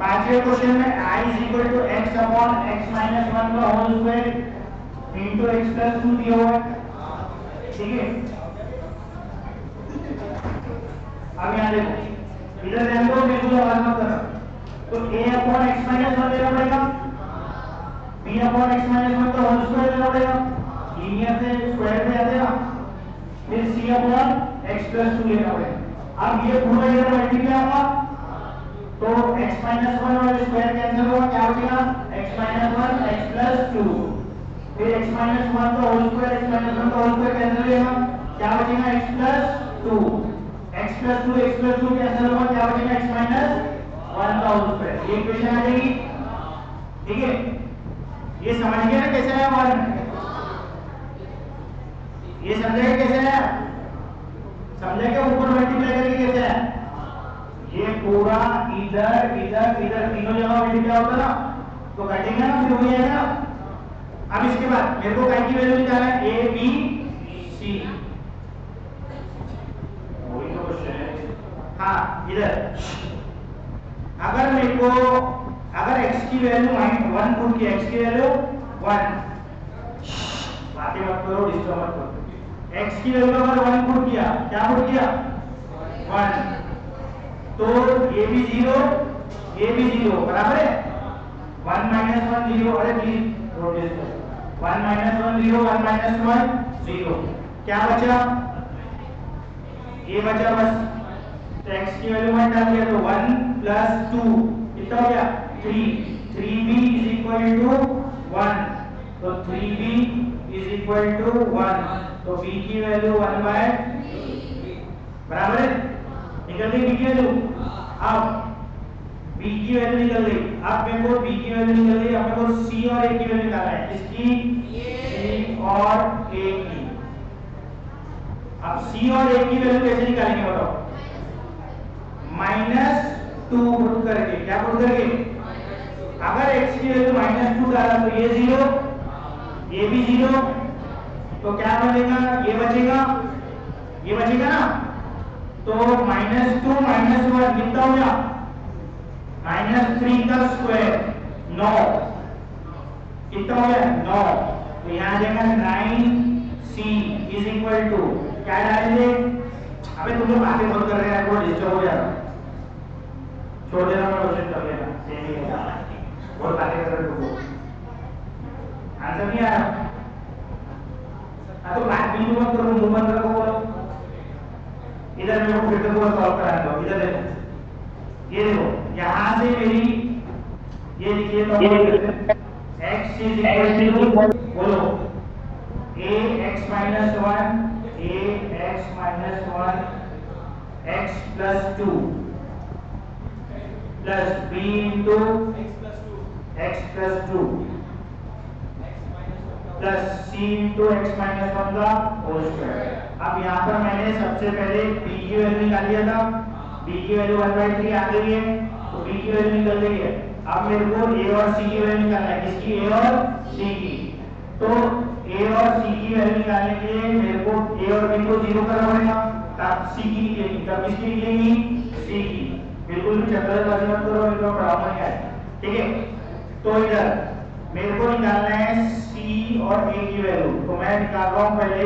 पांचवें क्वेश्चन में I is equal to x upon x minus 1 का whole square into x plus 2 दिया हुआ है, ठीक है। अब यहाँ देखो, इधर ध्यान दो, बिल्कुल आवाज मत करना। तो a अपॉन x माइनस 1 लेना पड़ेगा, b अपॉन x माइनस 1 का होल स्क्वायर लेना पड़ेगा, लीनियर से स्क्वायर पे आते हैं, फिर c अपॉन x प्लस 2 लेना पड़ेगा। अब ये पूरा इधर मल्टीप्लाई होगा तो x माइनस 1 और स्क्वायर कैंसिल होगा, क्या बचेगा x माइनस 1 x प्लस 2, फिर x माइनस 1 का होल स्क्वायर x माइनस 1 का होल स्क्वायर कैंसिल होगा, क्या बचेगा x plus 2, x plus 2 cancel होगा, क्या बचेगा x माइनस 1 का होल स्क्वायर। ये इक्वेशन आ जाएगी, ठीक है। ये समझ गया ना कैसे आया वन, ये समझेगा कैसे आया, समझेगा ऊपर मल्टीप्लाई करके कैसे आया। ये पूरा इधर इधर इधर तीनों जगह मल्टीप्लाई होता ना तो कटेगा ना, फिर हो जाएगा ना। अब इसके बाद मेरे को y की वैल्यू निकालना है a b c, वही तो क्वेश्चन है। हाँ इधर अगर मेरे को अगर x की वैल्यू -1 पुट किया, x की वैल्यू 1, बातें मत करो, डिस्टर्ब मत करो। x की वैल्यू अगर 1 पुट किया, क्या पुट किया 1, तो ये भी 0 ये भी 0 बराबर है 1 माइनस 1 0, अरे प्लीज नोटिस करो 1 माइनस 1 0 1 माइनस 1 0, क्या बचा ये बचा बस। तो x की वैल्यू 1 डाल दिया तो 1 प्लस 2 कितना हो गया 3, 3b इज इक्वल टू 1, तो 3b इज इक्वल टू 1, तो b की वैल्यू 1 बाय बराबर है, निकल गई b की वैल्यू। अब b की वैल्यू निकल गई, अब मेरे को b की वैल्यू निकल गई, अब मेरे को c और a की वैल्यू निकालना है, इसकी c और a की। अब c और a की वैल्यू कैसे निकालेंगे बताओ, -2 पुट करके, क्या पुट करके, अगर x की वैल्यू -2 डाला तो ये 0 ये भी 0, तो क्या बचेगा ये बचेगा ना, तो -2 -1 कितना हो गया -3 का स्क्वायर 9, कितना हो गया 9, तो यहाँ आ जाएगा 9c इज इक्वल टू क्या डालेंगे। अबे तुम लोग बातें बहुत कर रहे हैं, वो डिस्टर्ब हो जाएगा, छोड़ देना, मैं क्वेश्चन कर लेना, सेम ही होगा, बहुत बातें कर रहे हो तुम, आंसर नहीं आया। हाँ तो बात बिल्कुल मत करो, मुंह बंद रखो, बोलो इधर मेरे को फिर से पूरा सॉल्व कराना दो। इधर देखो, ये देखो यहाँ से मेरी ये लिखिए तो x इज इक्वल टू बोलो ax minus 1 x plus 2 plus b into x plus 2 plus c into x minus 1 का होल स्क्वायर। अब यहाँ पर मैंने सबसे पहले b की वैल्यू निकाल लिया था, b की वैल्यू 1/3 आ गई है, तो b की वैल्यू निकल गई है। अब मेरे को a और c की वैल्यू निकालना है, किसकी a और c की, तो a और c की वैल्यू निकालने के लिए मेरे को a और b को 0 करना पड़ेगा, तब c की निकलेगी, तब किसकी निकलेगी c की। बिल्कुल भी चक्करबाजी मत करो, मेरे को पढ़ाना नहीं आए, ठीक है। तो इधर मेरे को निकालना है c और a की वैल्यू, तो मैं निकाल रहा हूँ पहले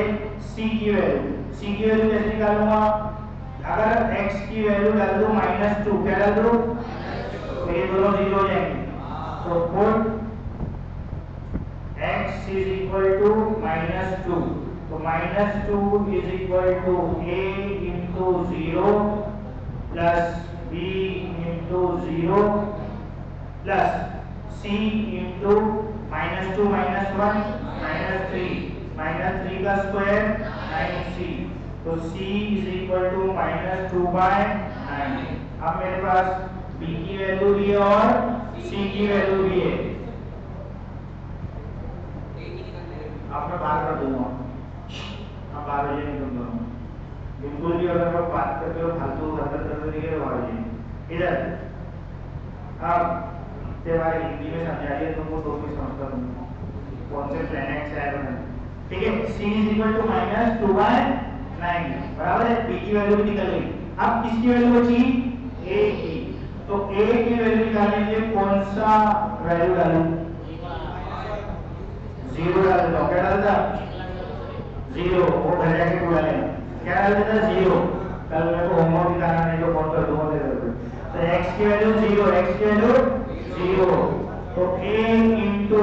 c की वैल्यू। c की वैल्यू कैसे निकालूंगा, अगर x की वैल्यू डाल दूं -2, क्या डाल दूं, तो ये दोनों 0 हो जाएंगे, तो put x is equal to -2, तो -2 is equal to a into 0 plus b into 0 plus c into -2 -1 -3 का स्क्वायर 9c, तो c इज इक्वल टू -2/9। अब मेरे पास b की वैल्यू भी है और c की वैल्यू भी है, अब मैं बाहर कर दूंगा, अब बाहर हो जाएंगे तुम दोनों, बिल्कुल भी अगर आप बात करते हो फालतू हरकत करते दिखे तो बाहर हो जाएंगे। इधर अब इसके बारे हिंदी में समझाइए तुमको, तो भी समझता तुमको कौन से प्लैनेट्स है बताइए, ठीक है। c इज इक्वल टू -2/9 बराबर है, b की वैल्यू भी निकल गई। अब किसकी वैल्यू बची a की, तो a की वैल्यू निकालने के लिए कौन सा वैल्यू डालूं? 0 डाल देता हूं। क्या डालता? 0। वो घर जाके पूरा लेना। क्या डाल देता? 0। कल मेरे को होमवर्क दिखाना, नहीं तो फोन कर दूंगा तेरे को। तो x की वैल्यू 0, x की वैल्यू 0। तो a into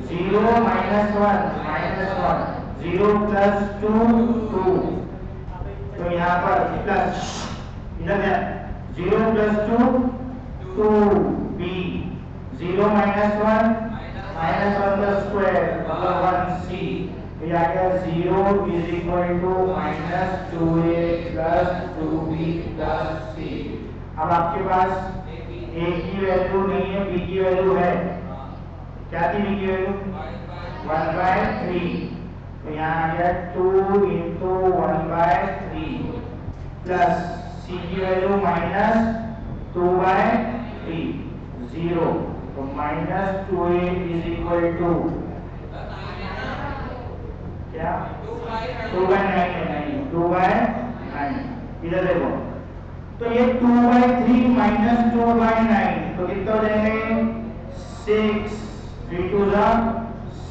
0 minus 1 0 plus 2 2। तो यहाँ पर प्लस इधर है 0 plus 2 2b 0 minus 1 का स्क्वायर मतलब 1c। तो आ गया 0 is equal to minus 2a plus 2b plus c। अब आपके पास a की वैल्यू नहीं है, b की वैल्यू है। क्या थी b की वैल्यू? 1/3। तो यहाँ आ गया 2 into 1/3 प्लस c की वैल्यू माइनस 2/3 0। तो minus 2a is equal to क्या? 2/9 है, नहीं 2/9। इधर देखो, तो ये 2/3 माइनस 2/9 तो कितना हो जाएंगे? 6 3 2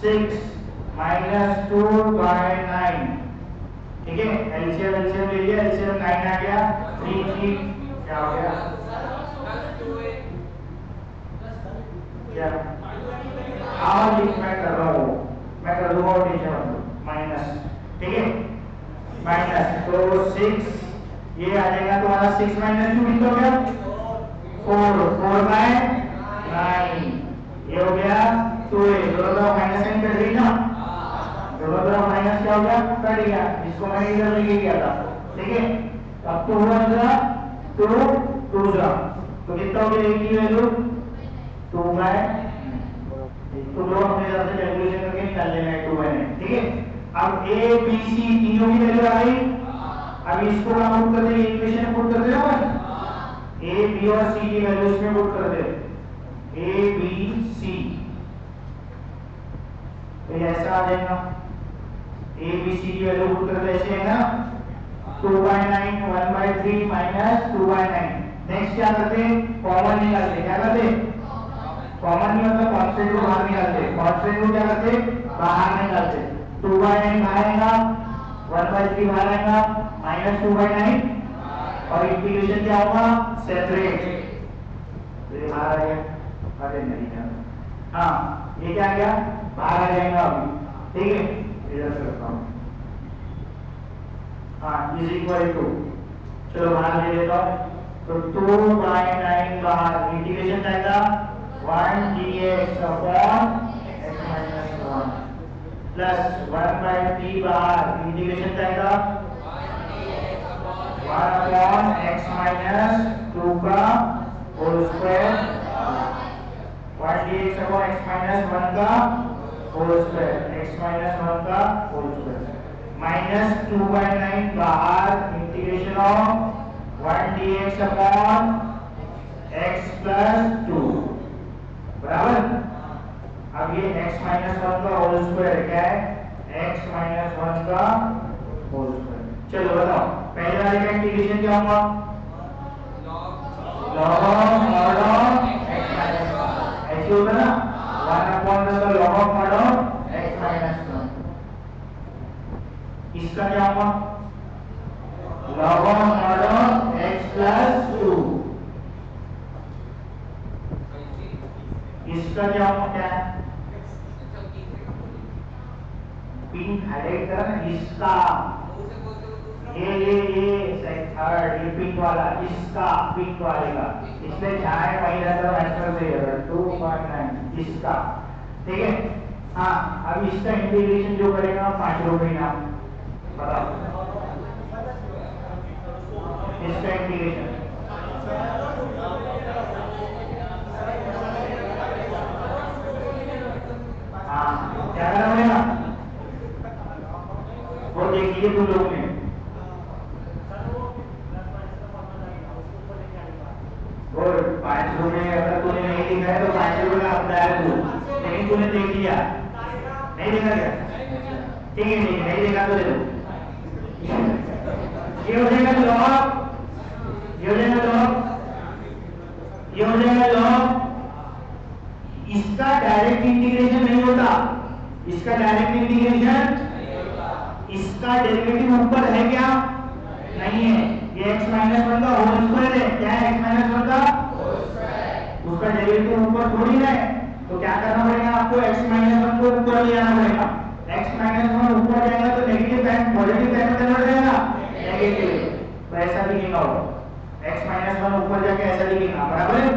6 माइनस 2/9। ठीक है, एलसीएम ले लिया, एलसीएम 9 आ गया, 3 3 क्या हो गया? क्या? हाँ मैं कर रहा हूँ, मैं कर दूंगा और नीचे मतलब माइनस। ठीक है, माइनस तो 6 ये आ जाएगा तुम्हारा 6 माइनस 2 कितना हो गया? 4/9 ये हो गया 2a। दोनों तरफ माइनस साइन कट गई ना, दोनों तरफ माइनस क्या हो गया? कट गया, जिसको मैंने इधर लेके गया था। ठीक है, अब 2 2 2 तो कितना हो गया? a की वैल्यू 2/, तो लोग अपने तरफ से कैलकुलेशन करके निकाल लेना है 2/9। ठीक है, अब a b c तीनों की वैल्यू आ गई। अब इसको आप पुट कर दे, इक्वेशन में पुट कर दे ना, a b और c की वैल्यू इसमें पुट कर दे, a b c। तो ऐसा आ जाएगा, a b c की वैल्यू पुट कर दे, ऐसे है ना 2/9 1/3 माइनस 2/9। नेक्स्ट क्या करते हैं? कॉमन निकालते। क्या करते? कॉमन नहीं मतलब कांस्टेंट को बाहर निकालते। कांस्टेंट को क्या करते? बाहर निकालते। 2/9 बाहर आएगा, 1/3 बाहर आएगा, माइनस 2/9 और इंटीग्रेशन क्या होगा? सेपरेट। ये बाहर आ गया, अरे नहीं यार, हाँ ये क्या आ गया? बाहर आ जाएगा अभी। ठीक है, इधर से करता हूँ, हाँ इज इक्वल टू, चलो बाहर ले लेता हूँ। तो 2/9 बाहर, इंटीग्रेशन जाएगा 1 dx upon x minus 1 plus 1/3 बाहर, इंटीग्रेशन जाएगा 1 upon x minus 2 का whole square, 1 dx upon x minus 1 का होल स्क्वायर, x minus 1 का होल स्क्वायर माइनस 2/9 बाहर, integration of 1 dx upon x plus 2 बराबर। अब ये x minus 1 का होल स्क्वायर क्या है? x minus 1 का होल स्क्वायर। चलो बताओ, पहले वाले का इंटीग्रेशन क्या होगा? log mod of x minus 1 ऐसे होगा ना, 1 upon the log of mod of x minus 1। इसका क्या होगा? log of mod of x plus 2। इसका क्या होगा? क्या पिंक हाईलाइट करा ना, इसका ये थर्ड, ये पिंक वाला, इसका पिंक वाले का, इसमें चाहे वही रहता है आंसर से 2/9 इसका। ठीक है, हाँ अब इसका इंटीग्रेशन जो करेगा 5 रुपए नाम बताओ, इसका इंटीग्रेशन क्या करना पड़ेगा? वो देखिए तुम लोग ने और 5 रुपए अगर तूने नहीं लिखा है तो 5 रुपए का अपना है तू, लेकिन तूने देख लिया, नहीं देखा क्या? ठीक है, नहीं देखा तो देखो, ये हो जाएगा लॉग, ये हो जाएगा लॉग, ये हो जाएगा log, इसका डायरेक्ट इंटीग्रेशन नहीं होता, इसका डायरेक्ट इंटीग्रेशन, इसका डेरिवेटिव ऊपर है क्या? नहीं है, ये x माइनस वन का होल स्क्वायर है। क्या है x माइनस वन का होल स्क्वायर, उसका डेरिवेटिव ऊपर थोड़ी है। तो क्या करना पड़ेगा आपको, x माइनस वन को ऊपर ले आना पड़ेगा। x माइनस वन ऊपर जाएगा तो नेगेटिव साइन पॉजिटिव साइन में कन्वर्ट हो जाएगा, नेगेटिव, तो ऐसा दिखेगा वो, x माइनस वन ऊपर जाके ऐसा दिखेगा, बराबर है।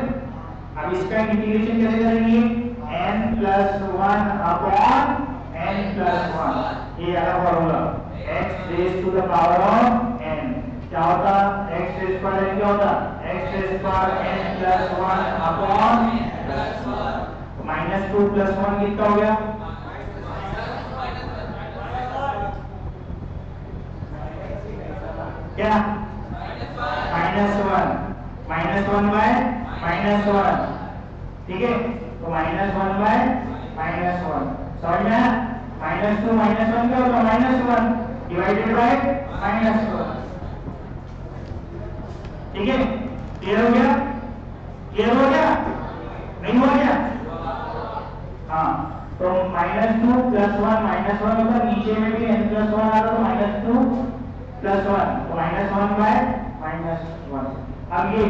अब इसका इंटीग्रेशन कैसे करेंगे, n plus one upon n plus one, ये वाला formula, x raise to the power of n, क्या होता, x रेज पर n क्या होता, x रेज पर n plus one upon minus two plus one कितना हो गया, क्या minus one by minus one, ठीक है, तो minus one by minus one, समझ में आया। माइनस टू माइनस वन क्या होगा, minus one divided by minus one, ठीक है, क्लियर हो गया, क्लियर हो गया, नहीं हो गया, हाँ, तो minus two plus one minus one होगा, नीचे में भी n प्लस वन आता तो माइनस टू प्लस वन, तो minus one by minus one. अब ये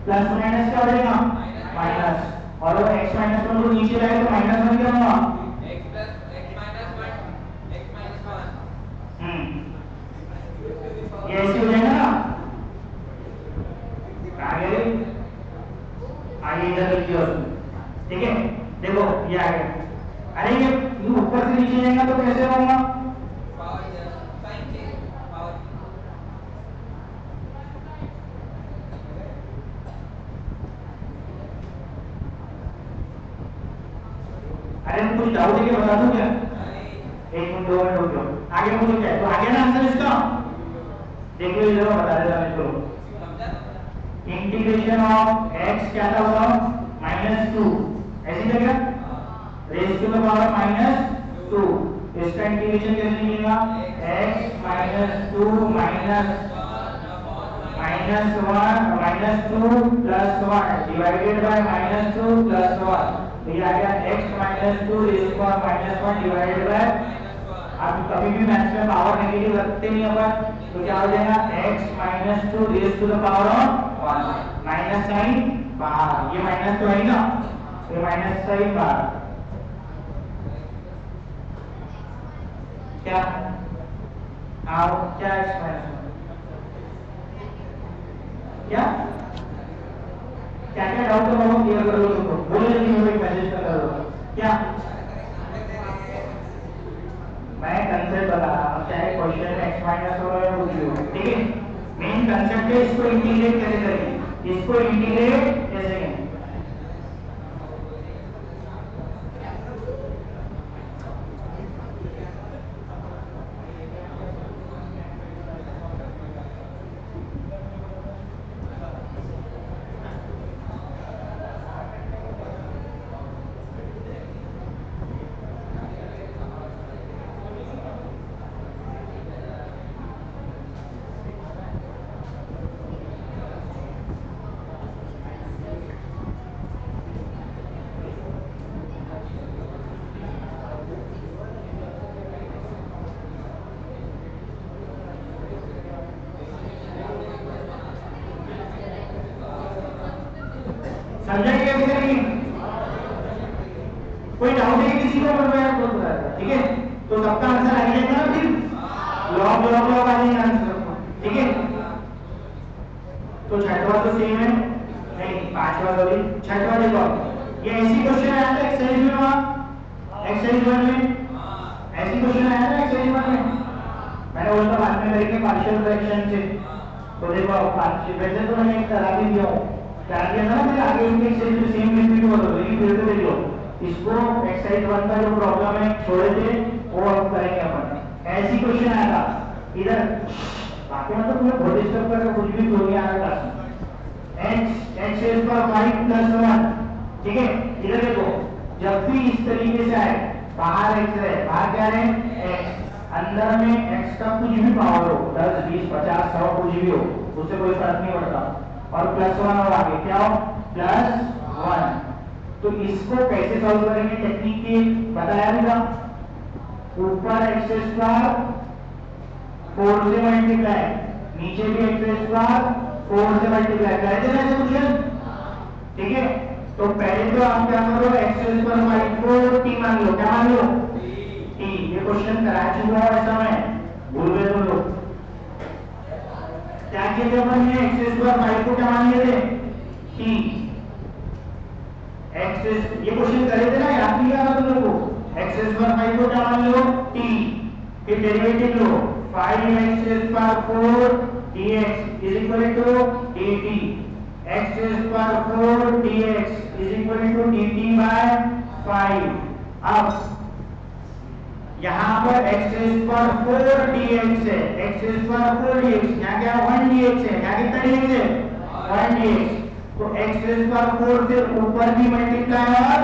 प्लस माइनस क्या हो जाएगा, माइनस, और वो x माइनस वन को नीचे लाए तो माइनस वन क्या होगा, x माइनस वन, ये ऐसे हो जाएगा ना, आगे इधर लिखिए, ठीक है, देखो ये आ गया। अरे ये ऊपर से नीचे जाएगा तो कैसे होगा, अरे कुछ डाउट है क्या, बता दूं क्या, एक मिनट 2 मिनट रुक जाओ, आगे पूछो क्या है, तो आगे ना आंसर इसका देख लो, इधर बता देता हूं इसको, इंटीग्रेशन ऑफ x क्या था होगा -2, ऐसे ही क्या, रेज टू द पावर -2, इसका इंटीग्रेशन कैसे निकलेगा, x -2 -1 plus 1 divided by -2 plus 1, तो ये आ गया x -2 raise to power -1 divided by, अब कभी भी मैथ्स में पावर नेगेटिव रखते नहीं अपन, तो क्या हो जाएगा x -2 raise to the power of 1, minus sign बाहर, ये माइनस तो है ना, तो माइनस साइन बाहर, क्या आओ क्या x -1 क्या क्या क्या डाउट है वो क्लियर कर लो, तो बोलो जल्दी, मैं मैसेज कर दो क्या, मैं कंसेप्ट बता रहा हूं, चाहे क्वेश्चन में x माइनस हो या कुछ भी हो, ठीक है, मेन कंसेप्ट है, इसको इंटीग्रेट कैसे करेंगे, इसको इंटीग्रेट कैसे करेंगे, समझा क्या कैसे करेंगे, कोई डाउट है किसी को, ठीक है, तो सबका आंसर आ जाएगा ना, फिर लॉग लॉग लॉग आ जाएगा आंसर, ठीक है, तो छठवां तो सेम है, नहीं पांचवा सॉरी छठवां देखो, ये ऐसी क्वेश्चन आया था एक्सरसाइज में, वहां एक्सरसाइज 1 में ऐसी क्वेश्चन आया था एक्सरसाइज 1 में, मैंने बोला बाद में करेंगे पार्शियल फ्रैक्शन से, तो देखो पार्शियल, वैसे तो मैंने एक करा भी दिया हूं, क्या दिया था ना, फिर आगे उनके एक्सरसाइज में सेम रिपीट हो रहा है, लेकिन फिर से देख लो, इसको एक्सरसाइज 1 का जो प्रॉब्लम है छोड़े थे वो अब करेंगे अपन, ऐसी क्वेश्चन आया था इधर, बाकी मतलब तुम्हें बहुत डिस्टर्ब करके कुछ भी हो गया आया था, x रेज़ पर 5 प्लस 1, ठीक है, इधर देखो, जब भी इस तरीके से आए, बाहर x है, बाहर क्या है x, अंदर में x का कुछ भी पावर हो, 10 20 50 100 कुछ भी हो, उससे कोई फर्क नहीं पड़ता, और प्लस 1 और आगे क्या हो प्लस 1। तो इसको कैसे सॉल्व करेंगे, टेक्निक की बताया भी था। ऊपर एक्स स्क्वायर 4 से मल्टीप्लाई, नीचे भी एक्स स्क्वायर 4 से मल्टीप्लाई कर देना है क्वेश्चन, ठीक है। तो पहले तो आप क्या करो, एक्स स्क्वायर बाई 4 टी मान लो, क्या मान लो, टी। ये क्वेश्चन करा चुका है ऐसा, मैं भूल गए तुम लोग। क्या किया थे अपन ने, एक्स स्क्वायर बाई को क्या मान लिए थे, टी। एक्स, ये क्वेश्चन करे थे ना, याद नहीं आ रहा तुम लोगों को। एक्स स्क्वायर बाई को क्या मान लो, टी। फिर डेरिवेटिव लो, 5x square 4 dx is equal to dt। x square 4 dx is equal to dt by 5। अब यहाँ पर x स्क्वायर 4 dx है, x स्क्वायर 4 dx, यहाँ क्या 1 dx है, यहाँ कितना dx है, 1 dx। तो x स्क्वायर 4 से ऊपर भी मल्टीप्लाई और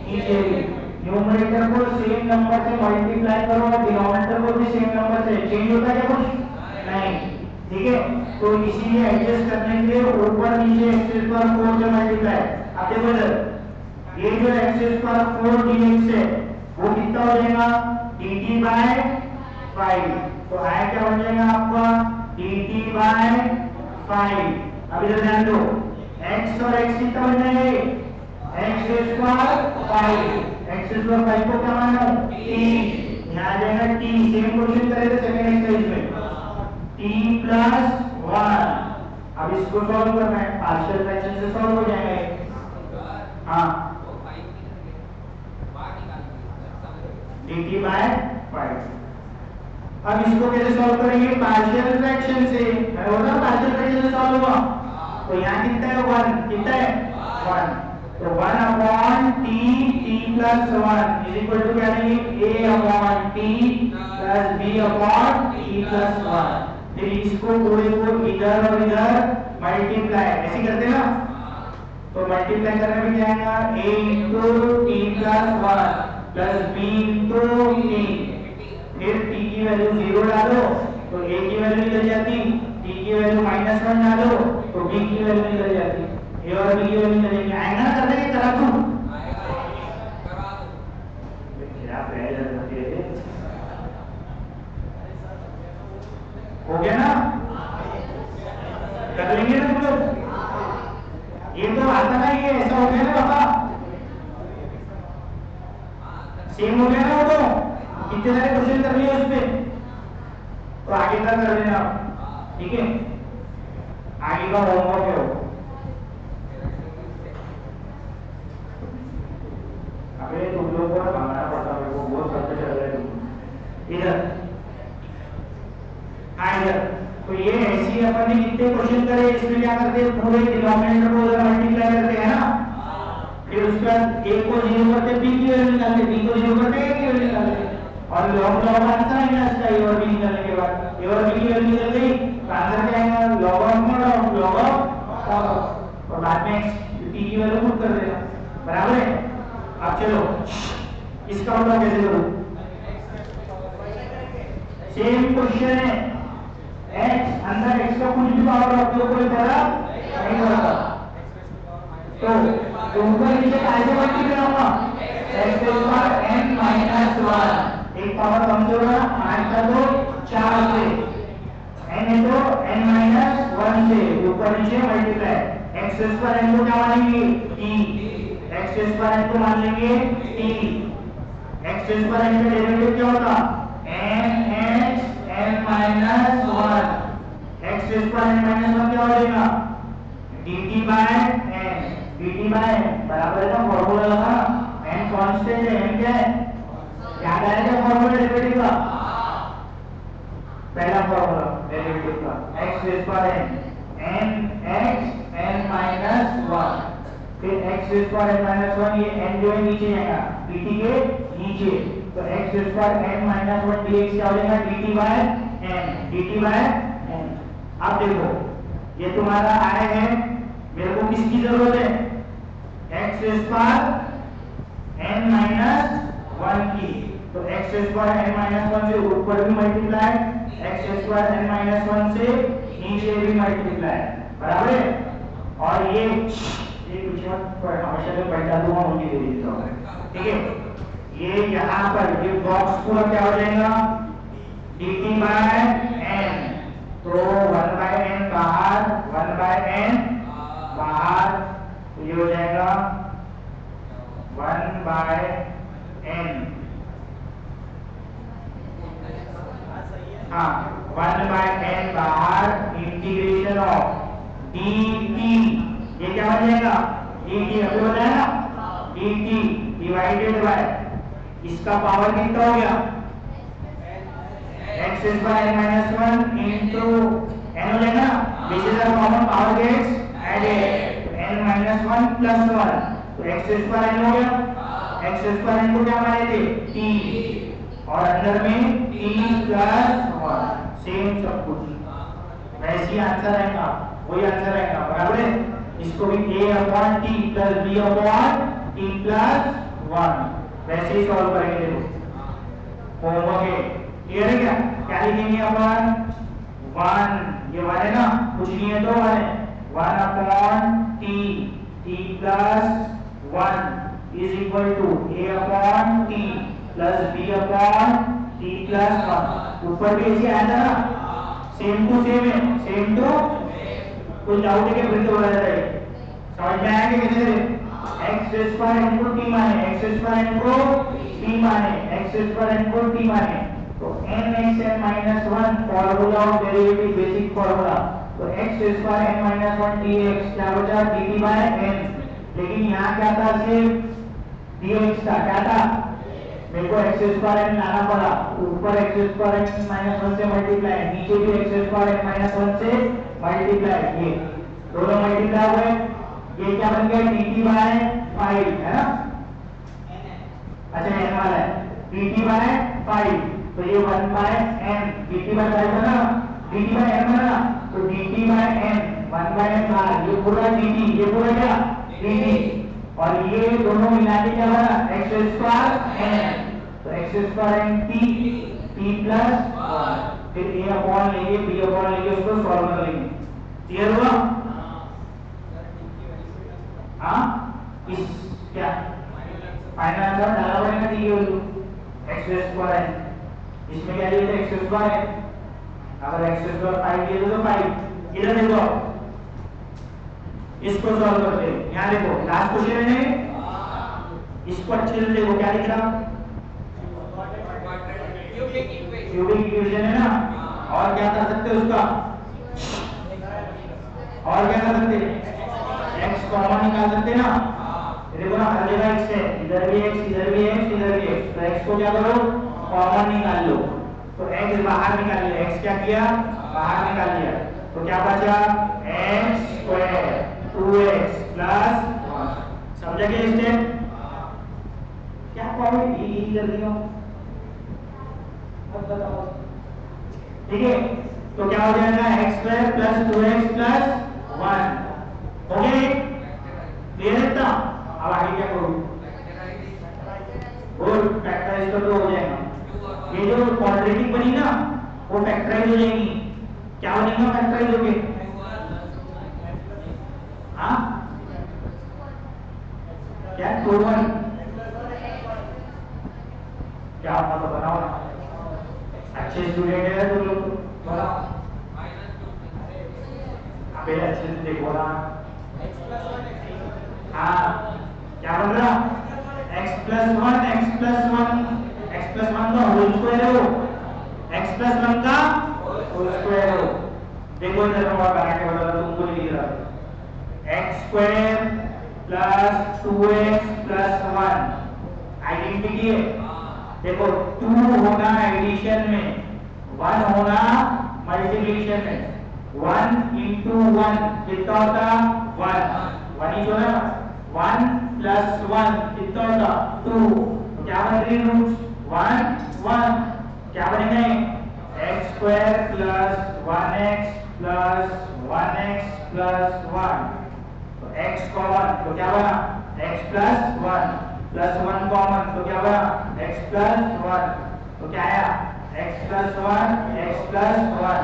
नीचे भी, न्यूमरेटर को सेम नंबर से मल्टीप्लाई करो और डिनोमिनेटर को भी सेम नंबर से, चेंज होता है क्या कुछ नहीं, ठीक है। तो इसीलिए एडजस्ट करने के लिए ऊपर नीचे x स्क्वायर 4 से मल्टीप्लाई। अब देखो इधर, ये जो x स्क्वायर 4 dx है वो कितना हो जाएगा, dt बाय 5। तो आया क्या बन जाएगा आपका, dt बाय 5। अब इधर ध्यान दो, x और x कितना बन जाएंगे, x स्क्वायर 5, x स्क्वायर 5 को क्या माना, t। यहाँ आ जाएगा t, सेम क्वेश्चन करे थे सेकंड एक्सरसाइज में, t प्लस 1। अब इसको सॉल्व करना है, पार्शियल फ्रैक्शन से सॉल्व हो जाएगा। हाँ, dt बाय 5। अब इसको कैसे सॉल्व करेंगे, पार्शियल फ्रैक्शन से। मैं बोल रहा हूँ पार्शियल फ्रैक्शन से सॉल्व होगा। तो यहाँ कितना है, 1, कितना है 1। तो 1 upon t, t plus 1 is equal to क्या लेंगे, a upon t plus b upon t plus 1। फिर इसको पूरे को इधर और इधर मल्टीप्लाई ऐसे करते हैं ना, तो मल्टीप्लाई करने में क्या आएगा, a into t plus 1 plus b into t। फिर t की वैल्यू 0 डालो तो a की वैल्यू निकल जाती, t की वैल्यू -1 डालो तो b की वैल्यू निकल जाती, a और b की वैल्यू निकलेगी। आएगा ना, कर देंगे, करा दूं, क्या पहले हो गया ना, कर लेंगे ना तुम लोग। ये तो आता ना, ये ऐसा हो गया ना पापा, सेम हो गया ना, वो तो कितने सारे क्वेश्चन कर लिए उस पे, तो आगे का कर लेना, ठीक है। आगे का होमवर्क है वो। अबे तुम लोग को भगाना पड़ता है, वो बहुत सबसे चल रहा है तुम इधर। हाँ इधर, तो ये ऐसी अपन ने कितने क्वेश्चन करे, इसमें क्या करते हैं, पूरे डिनोमिनेटर को उधर मल्टीप्लाई करते हैं ना, फिर उसका a को 0 करते, b की वैल्यू निकालते, b को 0 करते, a की वैल्यू निकालते, और लॉग लॉग आंसर आएगा इसका, a और b निकालने के बाद a और b की वैल्यू निकल गई, तो आंसर क्या आएगा, log of mod log of, और बाद में t की वैल्यू पुट कर देना, बराबर है। अब चलो इसका मतलब कैसे करूं, सेम क्वेश्चन है, x अंदर x का कुछ भी पावर रख दो, कोई फर्क नहीं पड़ता। तो ऊपर नीचे कैसे मल्टीप्लाई करूंगा, x स्क्वायर n माइनस 1, एक पावर कम से होगा 8 का 2 4 से, n है तो n माइनस 1 से ऊपर नीचे मल्टीप्लाई। x स्क्वायर n को क्या मानेंगे, t, x स्क्वायर n को मान लेंगे t। x स्क्वायर n का डेरिवेटिव क्या होगा, n x n minus 1, x square n minus 1 क्या हो जाएगा, dt by n, dt by n बराबर है ना, फॉर्मूला लगा, n कांस्टेंट है, n क्या है, याद आएगा फॉर्मूला डेरिवेटिव का, पहला फॉर्मूला डेरिवेटिव का, x square n, n x n minus 1, फिर x स्क्वायर n माइनस 1, ये n जो है नीचे आएगा dt के नीचे, तो x square n minus 1 dx क्या हो जाएगा, dt by n, dt by n। अब देखो ये तुम्हारा आए है, मेरे को किसकी जरूरत है, x स्क्वायर n माइनस 1 की, तो x स्क्वायर n माइनस 1 से ऊपर भी multiply, x square n minus 1 से नीचे भी मल्टीप्लाई, बराबर है। और ये पीछे मत पर हमेशा मैं पलटा दूंगा उनकी दे देता हूँ, ठीक है। ये यहाँ पर ये बॉक्स पूरा क्या हो जाएगा, dt बाय n, तो 1 बाय n बाहर, 1 बाय n बाहर, तो ये हो जाएगा 1 बाय n, हाँ 1 बाय n बाहर इंटीग्रेशन ऑफ dt, ये क्या हो जाएगा dt, अभी हो जाएगा dt डिवाइडेड बाय इसका पावर कितना हो गया x is by n minus 1 into n हो जाएगा, this is a common power gets added, n minus 1 plus 1, तो x is by n हो गया, x is by n को क्या माने थे t, और अंदर में t plus 1, सेम सब कुछ वैसे ही आंसर आएगा, वही आंसर आएगा, बराबर है। इसको भी a upon t plus b upon t plus 1 वैसे ही सॉल्व करेंगे। देखो होमवर्क है, क्लियर है क्या, क्या लिखेंगे अपन 1, ये 1 है ना, कुछ नहीं है तो 1 है, 1 upon t, t plus 1 is equal to a upon t plus b upon t plus 1, ऊपर भी ऐसे आया था ना, सेम टू सेम है, सेम टू, कुछ डाउट है कि फिर से बोला जाता है, समझ में आया कि कैसे x स्क्वायर इनटू t माने, x स्क्वायर इनटू t माने, x स्क्वायर इनटू t माने, तो nxn minus 1 formula of derivative, basic formula, तो x square n minus 1 dx क्या बचा dt by n, लेकिन यहाँ क्या था सिर्फ dx था, क्या था, मेरे को x स्क्वायर n लाना पड़ा, ऊपर x स्क्वायर n minus 1 से मल्टीप्लाई, नीचे भी x स्क्वायर n minus 1 से मल्टीप्लाई, ये दोनों मल्टीप्लाई हुए, ये क्या बन गया dt by 5 है ना, अच्छा n वाला है dt by 5, तो ये 1 by n, dt by 5 बना, dt by n बना, तो dt by n 1 by n बाहर, ये पूरा dt, ये पूरा क्या dt, और ये दोनों मिला के क्या बना x स्क्वायर n, तो x square n t plus 1, फिर a अपॉन लेंगे b अपॉन लेंगे, उसको सॉल्व कर लेंगे, क्लियर हुआ। हाँ इस क्या फाइनल आंसर डाला पड़ेगा दी वैल्यू x स्क्वायर n, इसमें क्या दिया था x स्क्वायर है, अगर x स्क्वायर 5 दिया तो 5, इधर देखो इसको सॉल्व करते हैं, यहाँ देखो लास्ट क्वेश्चन है, इसको अच्छे से देखो क्या लिख रहा, क्यूबिक इक्वेशन है ना, और क्या कर सकते हैं उसका, और क्या कर सकते हैं x कॉमन निकाल सकते हैं ना, देखो ना हर जगह x है, इधर भी x, इधर भी x, इधर भी x, तो x को क्या करो कॉमन निकाल लो, तो x बाहर निकाल लिया, x क्या किया बाहर निकाल लिया, तो क्या बचा x स्क्वायर 2x प्लस 1, समझा क्या स्टेप, क्या पॉइंट यही कर रही हो, ठीक है, तो क्या हो जाएगा x square plus 2x plus 1, okay clear है था, अब आगे क्या करूं, गुड फैक्टराइज कर दो, हो जाएगा, ये जो क्वाड्रेटिक बनी ना वो फैक्टराइज हो जाएगी, क्या बनेगा फैक्टराइज होके, हाँ क्या 2 1, क्या मतलब बनाओ ना, अच्छे स्टूडेंट है तो लोग बनाओ, अबे अच्छे से देखो ना, हाँ क्या बन रहा x प्लस 1 x प्लस 1 का होल स्क्वायर है वो, x प्लस 1 का होल स्क्वायर है, देखो इधर मैं बना के बता रहा हूं, तुमको नहीं दिख रहा, x square plus 2x plus 1 identity है, देखो 2 होना एडिशन में, 1 होना मल्टीप्लिकेशन में, 1 into 1 कितना होता 1 ही जो है 1 plus 1 कितना होता 2, तो क्या बन रही रूट्स 1 1, क्या बनेंगे x square plus 1x plus 1x plus 1, तो x कॉमन तो क्या बना x प्लस 1 प्लस 1 कॉमन तो क्या बना x प्लस 1, तो क्या आया x plus 1 x plus 1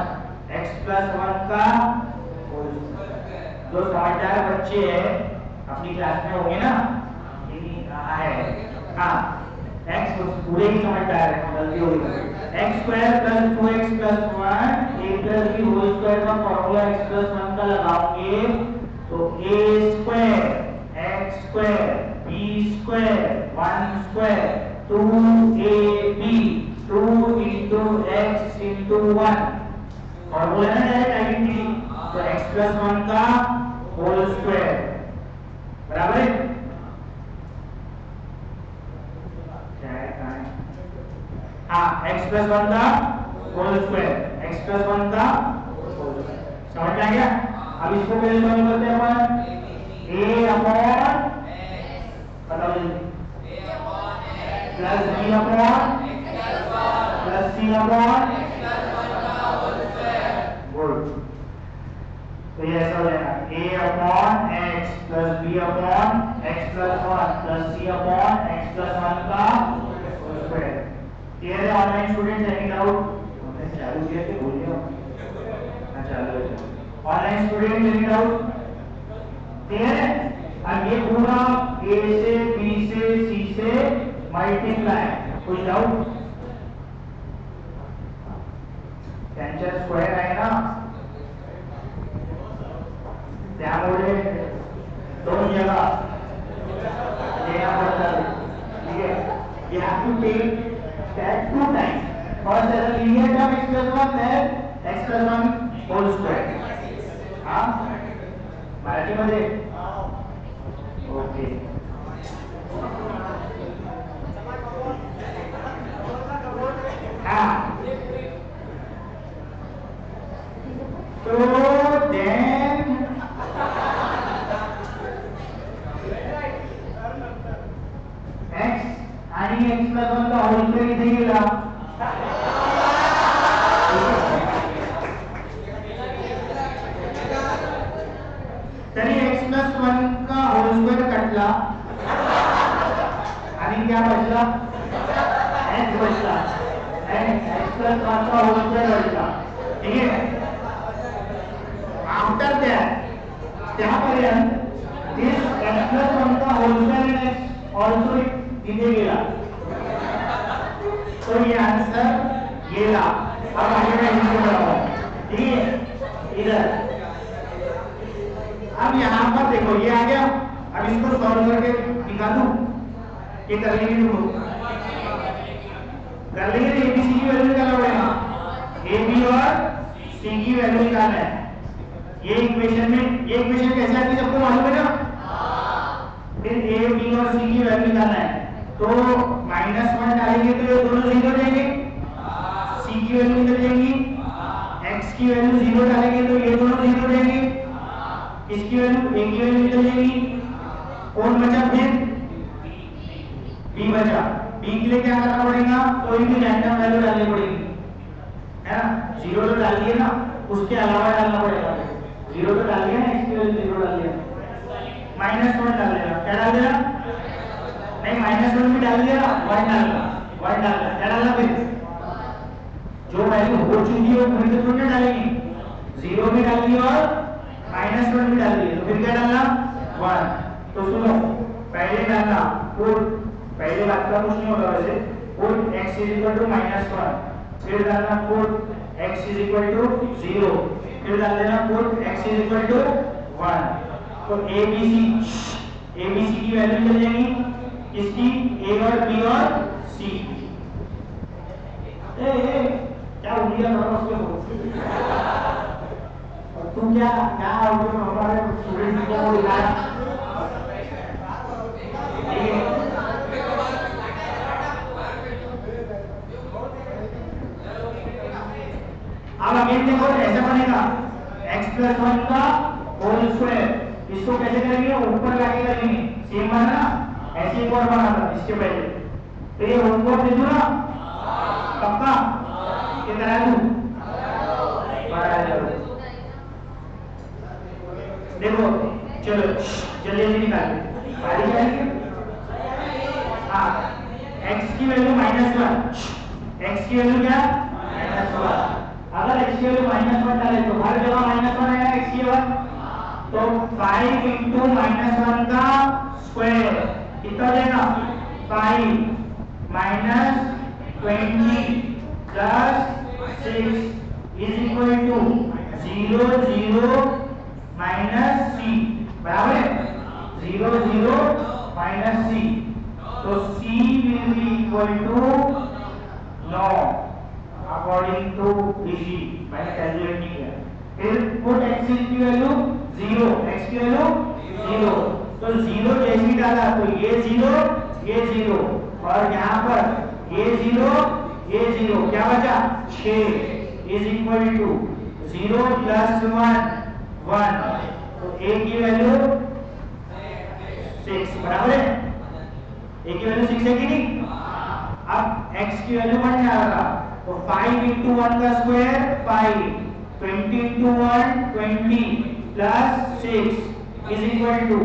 x plus 1 का जो समझदार बच्चे हैं अपनी क्लास में होंगे ना, है हाँ x पूरे ही समझता है, गलती हो गई। x square plus 2x plus 1 a plus b whole square का फॉर्मूला x प्लस 1 का लगाओगे तो a square x square b square 1 square 2ab 2 into x into 1 formula है डायरेक्ट आइडेंटिटी, तो x प्लस 1 का होल स्क्वायर बराबर है। हाँ x प्लस 1 का होल स्क्वायर, x प्लस 1 का समझ में आ गया। अब इसको पहले सॉल्व करते हैं अपन a अपॉन बताओ जल्दी plus b upon plus c upon good. तो ये ऐसा हो जाएगा a upon x plus b upon x plus 1 plus c upon x plus 1 का होल स्क्वायर। क्लियर है ऑनलाइन स्टूडेंट्स, एनी डाउट? चालू किया तो भूल गया। हां चालू है, online student any doubt? Clear है। अब ये पूरा a से b से c से मल्टीप्लाई, कुछ डाउट? टेंशन स्क्वायर आहे ना, त्यामुळे दोन जगह देना पड़ता है। ठीक है, you have to take that 2 times. First as a linear term x plus 1, then x plus 1 whole square. हाँ मराठी मध्ये ओके। हाँ तो then x आणि x प्लस 1 का होल स्क्वेअर इथे गेला, तरी x प्लस 1 का होल स्क्वेअर कटला आणि क्या बचला x बचला, x प्लस 1 का होल स्क्वेअर बचला। ठीक है, आफ्टर दैट त्यापर्यंत दिस x प्लस 1 का whole square and x also इथे गेला, तो ये आंसर गेला। अब आगे मैं इनको बढ़ाऊंगा, ठीक है इधर। अब यहाँ पर देखो ये आ गया, अब इसको सॉल्व करके निकालूं, ये कर लेंगे तुम कर लेंगे। तो एबीसी की वैल्यू निकालना पड़ेगा, ए बी और सी की वैल्यू निकालना है। ये इक्वेशन में, ये इक्वेशन कैसे आती है सबको मालूम है ना। फिर ए बी और सी की वैल्यू निकालना है, तो -1 डालेंगे तो ये दोनों जीरो देंगे, सी की वैल्यू निकल जाएगी, x की वैल्यू 0 डालेंगे तो ये दोनों जीरो देंगे, इसकी वैल्यू a की वैल्यू निकल जाएगी। कौन बचा फिर b बचा, b के लिए क्या करना पड़ेगा, कोई भी रैंडम वैल्यू डालनी पड़ेगी, है ना। 0 तो डाल दिए ना, उसके अलावा डालना पड़ेगा। 0 तो डाल दिया ना, x की वैल्यू 0 डाल दिया, -1 डाल देना, क्या डाल देना नहीं -1 भी डाल दिया, 1 डालना, 1 डालना, क्या डालना फिर जो वैल्यू हो चुकी है वो फिर से थोड़ी डालेंगे, 0 भी डाल दिया और -1 भी डाल दिया, तो फिर क्या डालना 1। तो सुनो पहले डालना पुट, पहले बात का कुछ नहीं होगा वैसे, पुट x -1, फिर डालना पुट x 0, फिर डाल देना पुट x 1। तो ABC की वैल्यू मिल जाएगी, इसकी a और b और c। क्या हो गया तुम क्या हमारे स्टूडेंट को अब अगेन देखो ऐसा बनेगा x प्लस 1 का होल स्क्वायर, इसको कैसे करेंगे, ऊपर लाके करेंगे, सेम बना ऐसे एक और बना था इसके पहले, तो ये होमवर्क दे दूं ना पक्का, ये करा दूं देखो, चलो जल्दी निकाल बारी जाएगी। हाँ x की वैल्यू -1, x की वैल्यू क्या -1, अगर x की वैल्यू -1 डाले तो हर जगह -1 आएगा, x की वैल्यू तो 5 इंटू -1 का स्क्वायर कितना देगा 5 minus 20 plus 6 is equal to 0 0 minus c बराबर है 0 0 माइनस c तो c will be equal to 9 according to Rishi मैंने कैलकुलेट नहीं किया फिर पुट x की वैल्यू 0 x की वैल्यू 0 तो 0 जैसे डाला तो ये 0 और यहाँ पर ये 0 क्या बचा 6 इज इक्वल टू 0 प्लस 1 तो a की वैल्यू 6 बराबर है a की वैल्यू 6 है कि नहीं अब x की वैल्यू 1 डालेगा तो 5 इंटू 1 का square 5 20 into 1 20 plus 6 is equal to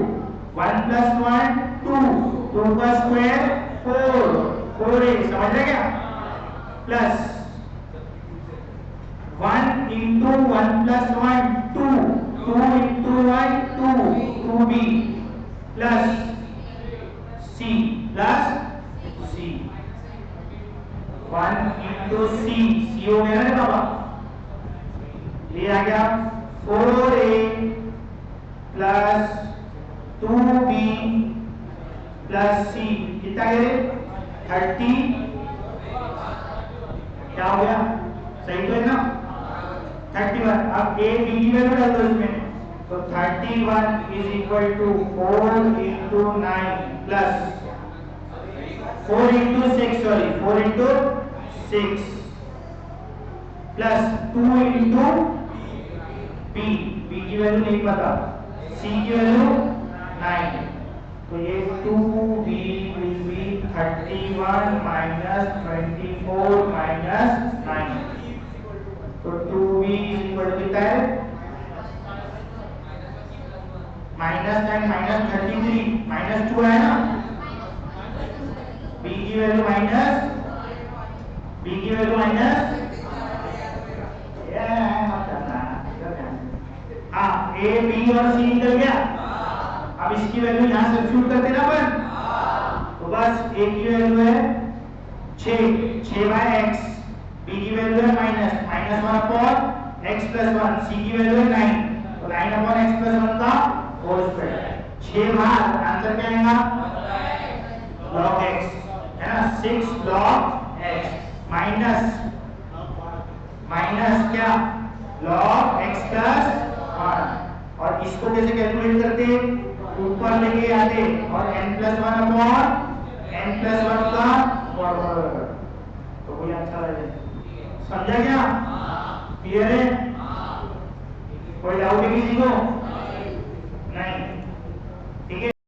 1 plus 1 2 का स्क्वायर 4 है समझ रहे क्या plus 1 into 1 plus 1 2 into 1 2b plus c 1 into c हो गया ना बाबा ये आ गया 4a plus 2b plus c कितना कह रहे 30 क्या हो गया सही तो है ना 31 अब a b की वैल्यू डाल दो इसमें तो 31 is equal to 4 into 9 plus 4 into 6 sorry 4 into 6 plus 2 into b की वैल्यू नहीं पता c की वैल्यू 9 तो ये 2b will be 31 minus 24 minus 9 तो 2b is equal to कितना है -9 minus 33 minus 2 है ना b की वैल्यू माइनस हाँ a b और c निकल गया अब इसकी वैल्यू यहाँ सब्स्टिट्यूट कर देना अपन तो बस a की वैल्यू है 6 बाय x b की वैल्यू है -1 अपॉन x प्लस 1 c की वैल्यू है 9 तो 9 अपॉन x प्लस 1 का होल स्क्वायर 6 बार आंसर क्या आएगा log x है ना 6 log x माइनस क्या log x प्लस 1 और इसको कैसे कैलकुलेट करते ऊपर लेके आते और n+1 अपॉन n+1 का फॉर्मूला लगा तो कोई अच्छा लगे समझा क्या क्लियर है कोई डाउट है किसी को नहीं